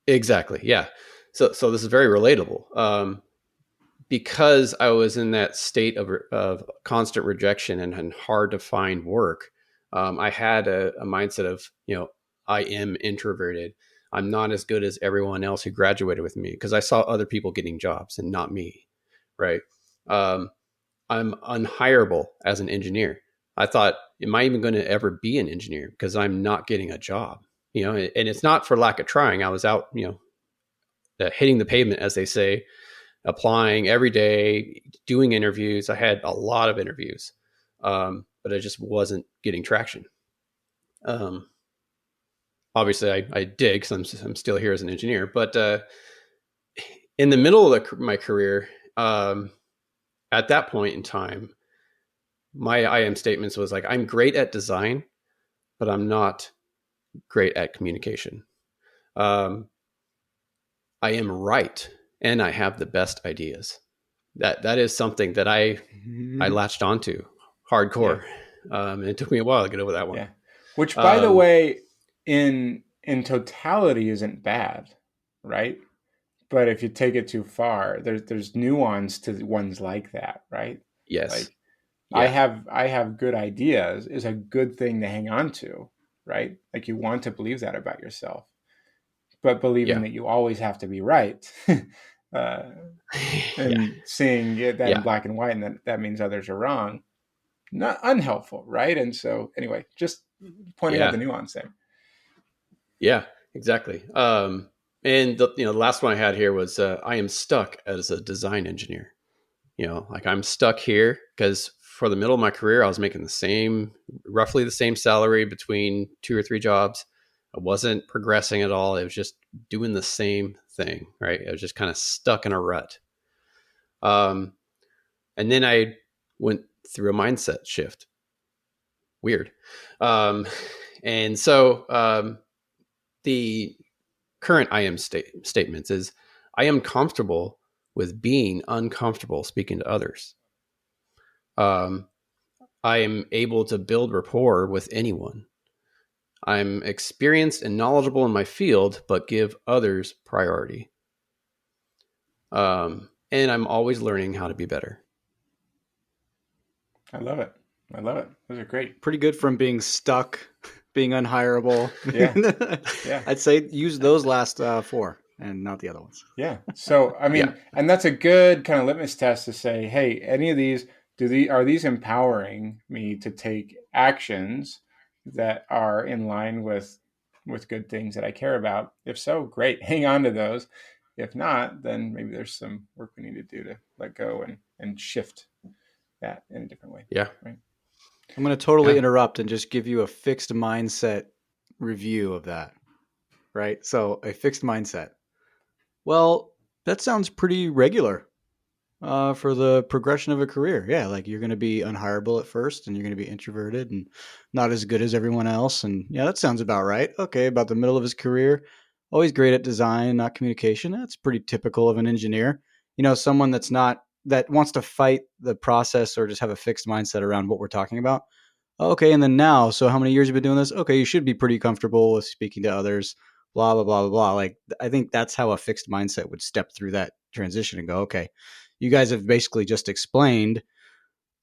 exactly, yeah. So this is very relatable. Because I was in that state of constant rejection and hard to find work, I had a mindset of, I am introverted. I'm not as good as everyone else who graduated with me, because I saw other people getting jobs and not me, right? Um, I'm unhireable as an engineer. I thought, am I even going to ever be an engineer, because I'm not getting a job? And it's not for lack of trying. I was out, hitting the pavement, as they say, applying every day, doing interviews. I had a lot of interviews, but I just wasn't getting traction. Um, Obviously, I did, because I'm still here as an engineer. But in the middle of my career, at that point in time, my I am statements was like, I'm great at design, but I'm not great at communication. Um, I am right, and I have the best ideas, that is something that I latched onto hardcore. And it took me a while to get over that one. Yeah. Which, by the way, in totality isn't bad, right? But if you take it too far, there's nuance to ones like that, right? Yes. Like Yeah. I have good ideas is a good thing to hang on to, right? Like you want to believe that about yourself, but believing Yeah. that you always have to be right, Yeah. and seeing that in Yeah. black and white, and that means others are wrong, not unhelpful, right? And so anyway, just pointing out Yeah. the nuance there. Yeah, exactly. And the last one I had here was I am stuck as a design engineer. Like I'm stuck here because for the middle of my career, I was making roughly the same salary between 2 or 3 jobs. I wasn't progressing at all. It was just doing the same thing, right? I was just kind of stuck in a rut. And then I went through a mindset shift. Weird. And so the current I am statements is I am comfortable with being uncomfortable speaking to others. I am able to build rapport with anyone. I'm experienced and knowledgeable in my field, but give others priority. And I'm always learning how to be better. I love it. I love it. Those are great. Pretty good from being stuck, being unhireable. Yeah. Yeah. I'd say use those last 4 and not the other ones. Yeah. So, I mean, Yeah. and that's a good kind of litmus test to say, hey, any of these, are these empowering me to take actions that are in line with good things that I care about? If so, great. Hang on to those. If not, then maybe there's some work we need to do to let go and shift that in a different way. Yeah. Right. I'm going to totally Yeah. interrupt and just give you a fixed mindset review of that. Right? So, a fixed mindset. Well, that sounds pretty regular for the progression of a career. Yeah, like you're going to be unhireable at first and you're going to be introverted and not as good as everyone else. And yeah, that sounds about right. Okay, about the middle of his career, always great at design, not communication. That's pretty typical of an engineer. Someone that wants to fight the process or just have a fixed mindset around what we're talking about. Okay, and then now, so how many years have you been doing this? Okay, you should be pretty comfortable with speaking to others, blah, blah, blah, blah, blah. Like, I think that's how a fixed mindset would step through that transition and go, okay, you guys have basically just explained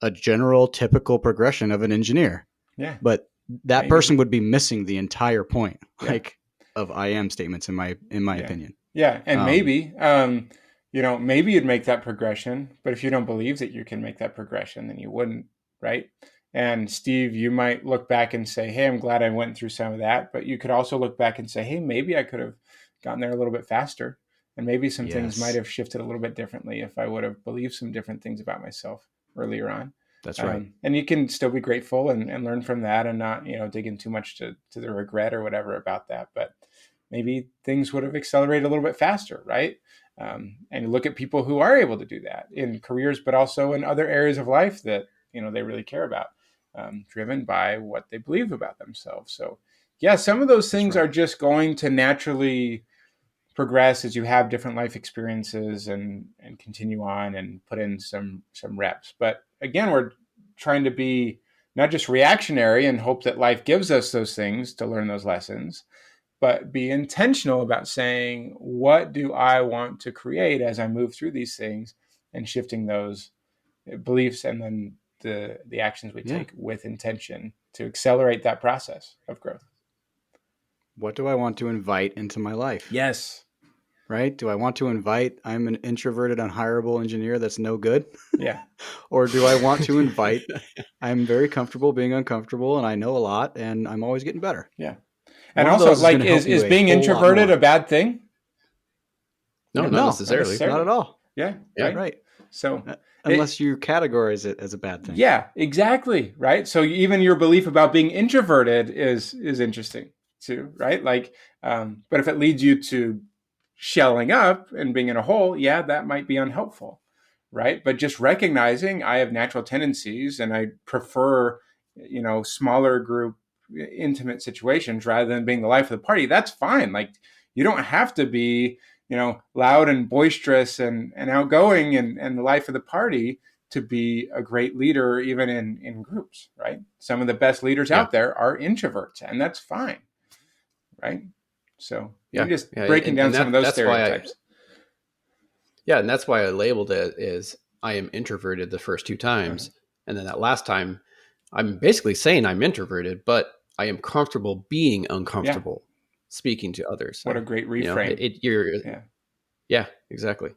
a general typical progression of an engineer. Yeah. But that Maybe. person would be missing the entire point, Yeah. of I am statements in my Yeah. opinion. Yeah. And maybe, maybe you'd make that progression, but if you don't believe that you can make that progression, then you wouldn't, right? And Steve, you might look back and say, hey, I'm glad I went through some of that. But you could also look back and say, hey, maybe I could have gotten there a little bit faster. And maybe some things might Yes. have shifted a little bit differently if I would have believed some different things about myself earlier on. That's right. And you can still be grateful and learn from that and not, dig in too much to the regret or whatever about that. But maybe things would have accelerated a little bit faster, right? And you look at people who are able to do that in careers, but also in other areas of life that, they really care about, driven by what they believe about themselves. So, yeah, some of those things are just going to naturally progress as you have different life experiences and continue on and put in some reps. But again, we're trying to be not just reactionary and hope that life gives us those things to learn those lessons, but be intentional about saying, what do I want to create as I move through these things, and shifting those beliefs and then the actions we take with intention to accelerate that process of growth. What do I want to invite into my life? Yes. Right? Do I want to invite, I'm an introverted, unhireable engineer that's no good? Yeah. Or do I want to invite, I'm very comfortable being uncomfortable and I know a lot and I'm always getting better? Yeah. And One of also, those is like, gonna help you is a being whole lot introverted more. a bad thing? No, not necessarily. Not at all. Yeah. Yeah. Right. So unless you categorize it as a bad thing. Yeah, exactly. Right. So even your belief about being introverted is interesting too, right? Like, but if it leads you to shelling up and being in a hole, yeah, that might be unhelpful, right? But just recognizing I have natural tendencies and I prefer, smaller group, intimate situations rather than being the life of the party. That's fine. Like, you don't have to be loud and boisterous and outgoing and the life of the party to be a great leader, even in groups, right? Some of the best leaders Yeah. out there are introverts, and that's fine, right? So Yeah. just Yeah. breaking down some of those that's stereotypes. And that's why I labeled it as I am introverted the first two times. And then that last time, I'm basically saying I'm introverted, but I am comfortable being uncomfortable speaking to others. So, What a great reframe. Yeah, exactly.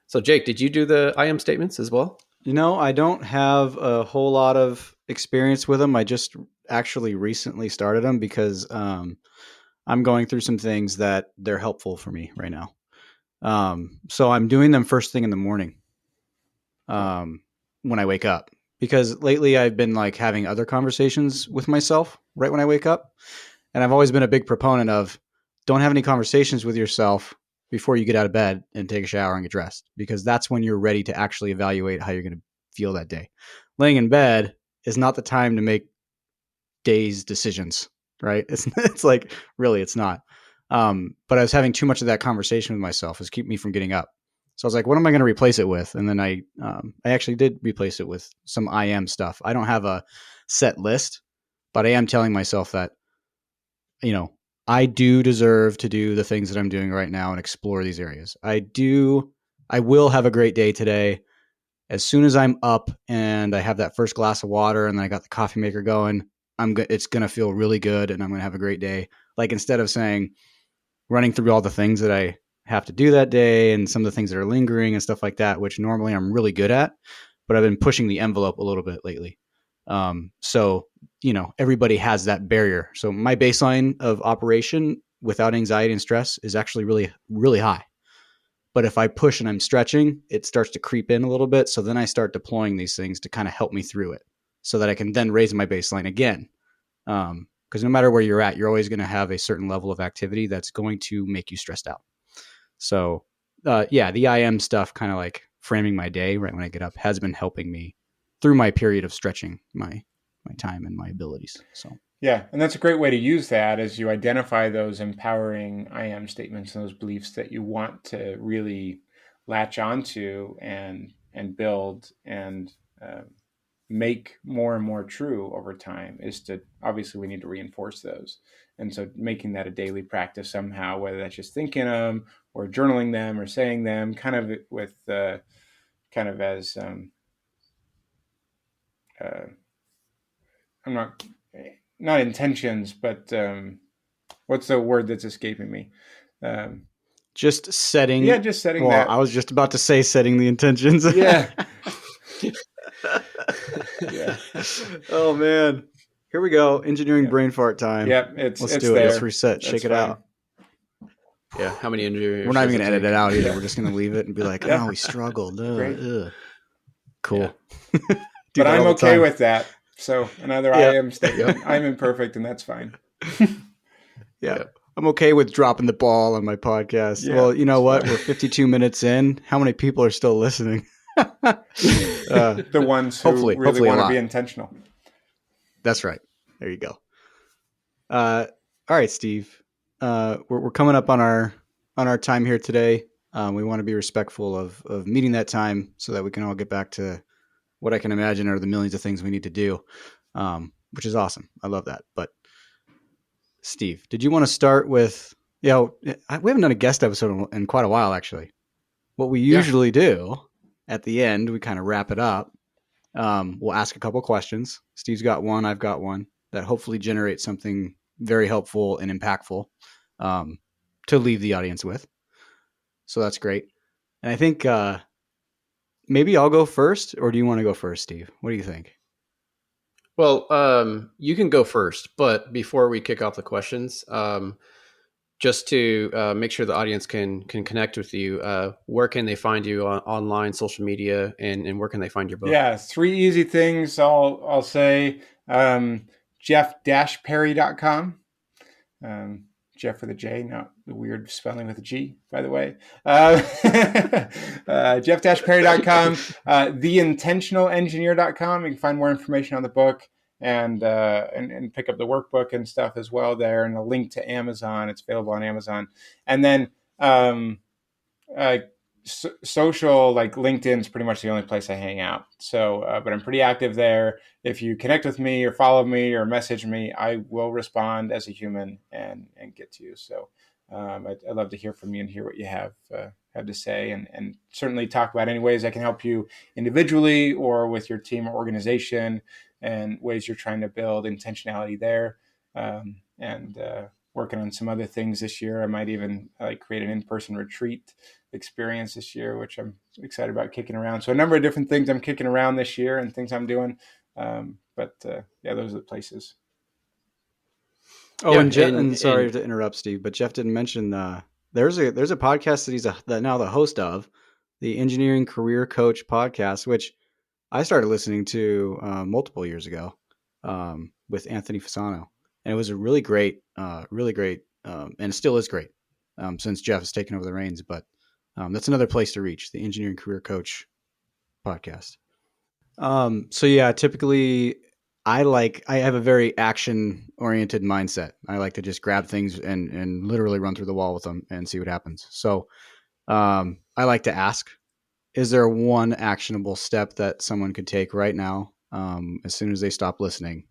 So Jake, did you do the I am statements as well? I don't have a whole lot of experience with them. I just actually recently started them because I'm going through some things that they're helpful for me right now. So I'm doing them first thing in the morning when I wake up, because lately I've been like having other conversations with myself right when I wake up. And I've always been a big proponent of don't have any conversations with yourself before you get out of bed and take a shower and get dressed, because that's when you're ready to actually evaluate how you're going to feel that day. Laying in bed is not the time to make day's decisions, right? It's like, really, it's not. But I was having too much of that conversation with myself. It's keep me from getting up. So I was like, what am I going to replace it with? And then I actually did replace it with some I am stuff. I don't have a set list, but I am telling myself that, I do deserve to do the things that I'm doing right now and explore these areas. I will have a great day today. As soon as I'm up and I have that first glass of water and then I got the coffee maker going, it's going to feel really good and I'm going to have a great day. Like, instead of running through all the things that I have to do that day and some of the things that are lingering and stuff like that, which normally I'm really good at, but I've been pushing the envelope a little bit lately. So, everybody has that barrier. So my baseline of operation without anxiety and stress is actually really, really high. But if I push and I'm stretching, it starts to creep in a little bit. So then I start deploying these things to kind of help me through it so that I can then raise my baseline again. Because no matter where you're at, you're always going to have a certain level of activity that's going to make you stressed out. So, the I am stuff, kind of like framing my day right when I get up, has been helping me through my period of stretching my time and my abilities. So, yeah, and that's a great way to use that as you identify those empowering I am statements and those beliefs that you want to really latch onto and build and make more and more true over time. Is to, obviously we need to reinforce those, and so making that a daily practice somehow, whether that's just thinking them or journaling them or saying them, kind of with kind of as I'm not intentions, but what's the word that's escaping me? just setting. Yeah, just setting well, that. I was just about to say setting the intentions. Yeah. Yeah. Oh man. Here we go. Engineering brain fart time. Yep, Let's it's do it. there. Let's reset. Shake it out. Yeah. How many engineers? We're not even going to edit it out either. Yeah. We're just going to leave it and be like, Yeah. oh, we struggled. Great. Cool. But I'm okay with that. So another I am statement. Yep. I'm imperfect, and that's fine. Yeah. I'm okay with dropping the ball on my podcast. Yeah, Well, you know what? fine. We're 52 minutes in. How many people are still listening? The ones who hopefully really a want to lot. be intentional. That's right. There you go. All right, Steve. We're coming up on our time here today. We want to be respectful of meeting that time so that we can all get back to what I can imagine are the millions of things we need to do, which is awesome. I love that. But Steve, did you want to start with, we haven't done a guest episode in quite a while, actually. What we usually do at the end, we kind of wrap it up. We'll ask a couple questions. Steve's got one, I've got one, that hopefully generates something very helpful and impactful to leave the audience with. So that's great. And I think maybe I'll go first, or do you want to go first, Steve? What do you think? Well, you can go first, but before we kick off the questions, just to make sure the audience can connect with you, where can they find you online, social media, and where can they find your book? Yeah, 3 easy things I'll say. Jeff-Perry.com. Jeff with a J, not the weird spelling with a G, by the way. Jeff-Perry.com. TheIntentionalEngineer.com. You can find more information on the book and pick up the workbook and stuff as well there, and a link to Amazon. It's available on Amazon. And then Um, uh, social, like LinkedIn is pretty much the only place I hang out. So, but I'm pretty active there. If you connect with me or follow me or message me, I will respond as a human and get to you. So, I'd love to hear from you and hear what you have to say, and certainly talk about any ways I can help you individually or with your team or organization, and ways you're trying to build intentionality there. And working on some other things this year. I might even create an in-person retreat experience this year, which I'm excited about kicking around. So a number of different things I'm kicking around this year and things I'm doing. But yeah, those are the places. Oh, Yeah, and sorry to interrupt, Steve, but Jeff didn't mention there's a podcast that he's now the host of, the Engineering Career Coach podcast, which I started listening to multiple years ago with Anthony Fasano, and it was a really great, and it still is great since Jeff has taken over the reins. But that's another place to reach, the Engineering Career Coach podcast. So yeah, typically I have a very action oriented mindset. I like to just grab things and literally run through the wall with them and see what happens. So I like to ask, is there one actionable step that someone could take right now, as soon as they stop listening,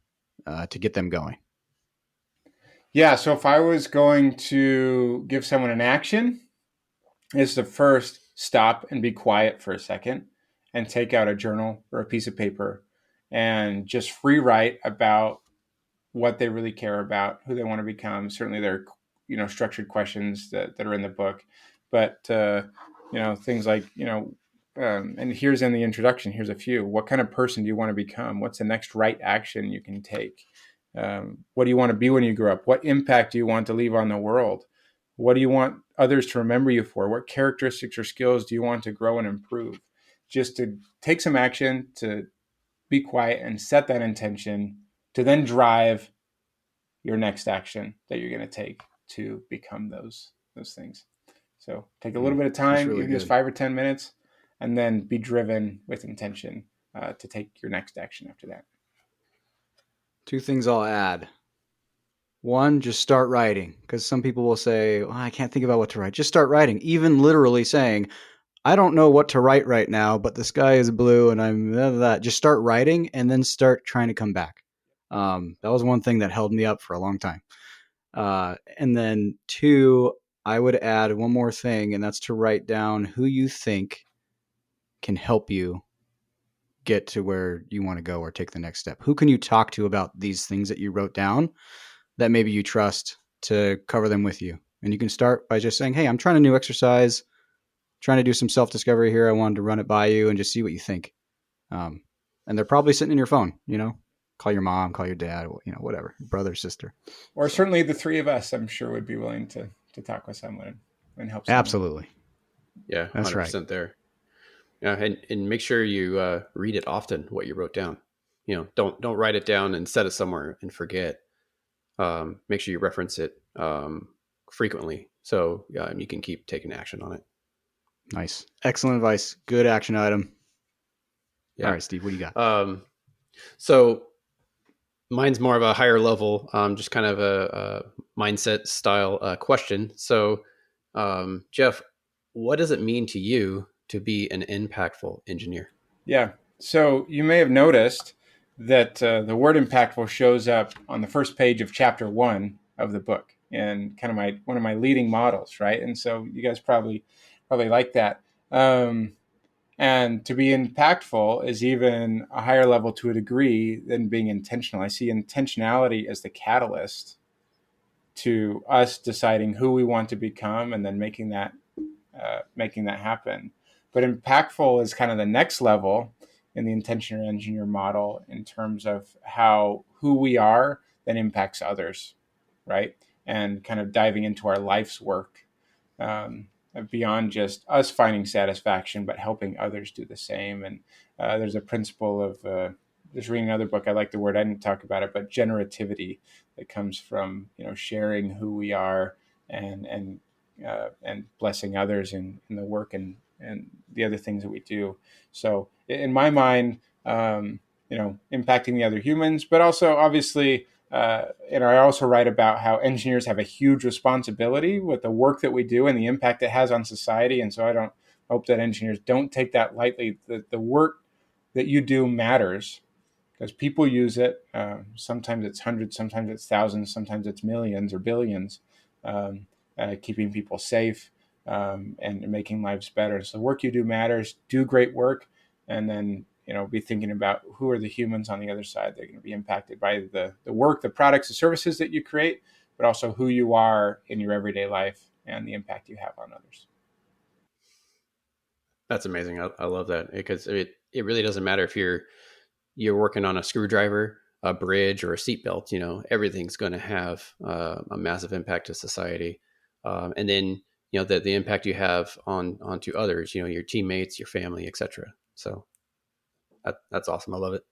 to get them going? Yeah. So if I was going to give someone an action, is to first stop and be quiet for a second and take out a journal or a piece of paper and just free write about what they really care about, who they want to become. Certainly, there are structured questions that are in the book, but things like and here's in the introduction. Here's a few. What kind of person do you want to become? What's the next right action you can take? What do you want to be when you grow up? What impact do you want to leave on the world? What do you want others to remember you for? What characteristics or skills do you want to grow and improve? Just to take some action, to be quiet and set that intention, to then drive your next action that you're going to take to become those things. So take a little bit of That's time, really even just good. 5 or 10 minutes, and then be driven with intention to take your next action after that. Two things I'll add. One, just start writing, because some people will say, I can't think about what to write. Just start writing, even literally saying, I don't know what to write right now, but the sky is blue and I'm that. Just start writing and then start trying to come back. That was one thing that held me up for a long time. And then two, I would add one more thing, and that's to write down who you think can help you get to where you want to go or take the next step. Who can you talk to about these things that you wrote down that maybe you trust to cover them with you? And you can start by just saying, hey, I'm trying a new exercise, trying to do some self-discovery here. I wanted to run it by you and just see what you think. And they're probably sitting in your phone, call your mom, call your dad, whatever, brother, sister. Or certainly the three of us, I'm sure, would be willing to talk with someone and help someone. Absolutely. Yeah, That's 100% right. there. Yeah, and make sure you read it often, what you wrote down. Don't write it down and set it somewhere and forget. Make sure you reference it frequently so you can keep taking action on it. Nice. Excellent advice. Good action item. Yeah. All right, Steve, what do you got? So mine's more of a higher level, just kind of a mindset style question. So, Jeff, what does it mean to you to be an impactful engineer? Yeah. So you may have noticed that the word impactful shows up on the first page of chapter 1 of the book, and kind of one of my leading models, right? And so you guys probably like that. And to be impactful is even a higher level to a degree than being intentional. I see intentionality as the catalyst to us deciding who we want to become and then making that happen. But impactful is kind of the next level in the intentional engineer model in terms of how who we are then impacts others, right? And kind of diving into our life's work, beyond just us finding satisfaction, but helping others do the same. And there's a principle of just reading another book. I like the word. I didn't talk about it, but generativity that comes from sharing who we are and blessing others in the work and the other things that we do. So in my mind, impacting the other humans, but also obviously And I also write about how engineers have a huge responsibility with the work that we do and the impact it has on society. And so I don't hope that engineers don't take that lightly. The work that you do matters because people use it. Sometimes it's hundreds, sometimes it's thousands, sometimes it's millions or billions, um, keeping people safe and making lives better. So the work you do matters. Do great work, and then be thinking about who are the humans on the other side that are going to be impacted by the work, the products, the services that you create, but also who you are in your everyday life and the impact you have on others. That's amazing. I love that because it really doesn't matter if you're working on a screwdriver, a bridge, or a seatbelt. Everything's going to have a massive impact to society, and then the impact you have onto others. Your teammates, your family, etc. So that's awesome. I love it.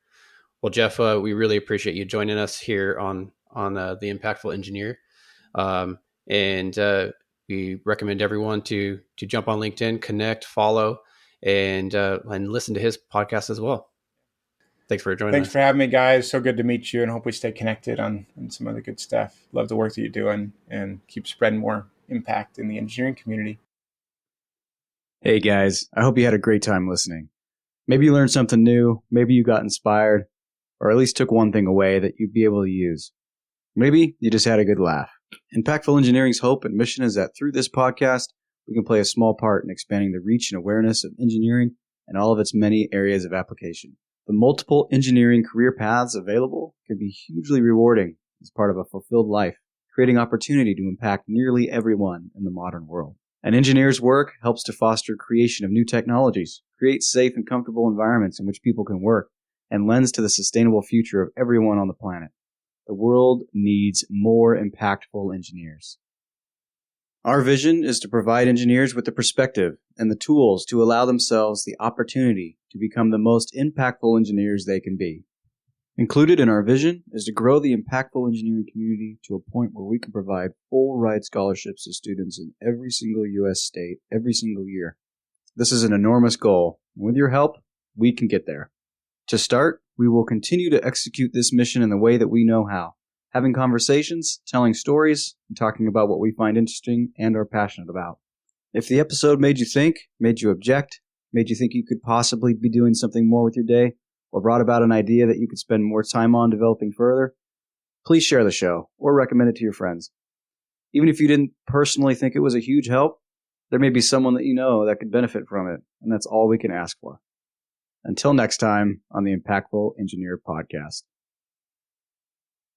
Well, Jeff, we really appreciate you joining us here on the Impactful Engineer, and we recommend everyone to jump on LinkedIn, connect, follow, and listen to his podcast as well. Thanks for joining us. Thanks for having me, guys. So good to meet you, and hope we stay connected on some other good stuff. Love the work that you're doing, and keep spreading more impact in the engineering community. Hey, guys. I hope you had a great time listening. Maybe you learned something new. Maybe you got inspired, or at least took one thing away that you'd be able to use. Maybe you just had a good laugh. Impactful Engineering's hope and mission is that through this podcast, we can play a small part in expanding the reach and awareness of engineering and all of its many areas of application. The multiple engineering career paths available can be hugely rewarding as part of a fulfilled life, creating opportunity to impact nearly everyone in the modern world. An engineer's work helps to foster creation of new technologies, create safe and comfortable environments in which people can work, and lends to the sustainable future of everyone on the planet. The world needs more impactful engineers. Our vision is to provide engineers with the perspective and the tools to allow themselves the opportunity to become the most impactful engineers they can be. Included in our vision is to grow the impactful engineering community to a point where we can provide full ride scholarships to students in every single U.S. state every single year. This is an enormous goal, and with your help, we can get there. To start, we will continue to execute this mission in the way that we know how, having conversations, telling stories, and talking about what we find interesting and are passionate about. If the episode made you think, made you object, made you think you could possibly be doing something more with your day, or brought about an idea that you could spend more time on developing further, please share the show or recommend it to your friends. Even if you didn't personally think it was a huge help, there may be someone that you know that could benefit from it, and that's all we can ask for. Until next time on the Impactful Engineer Podcast.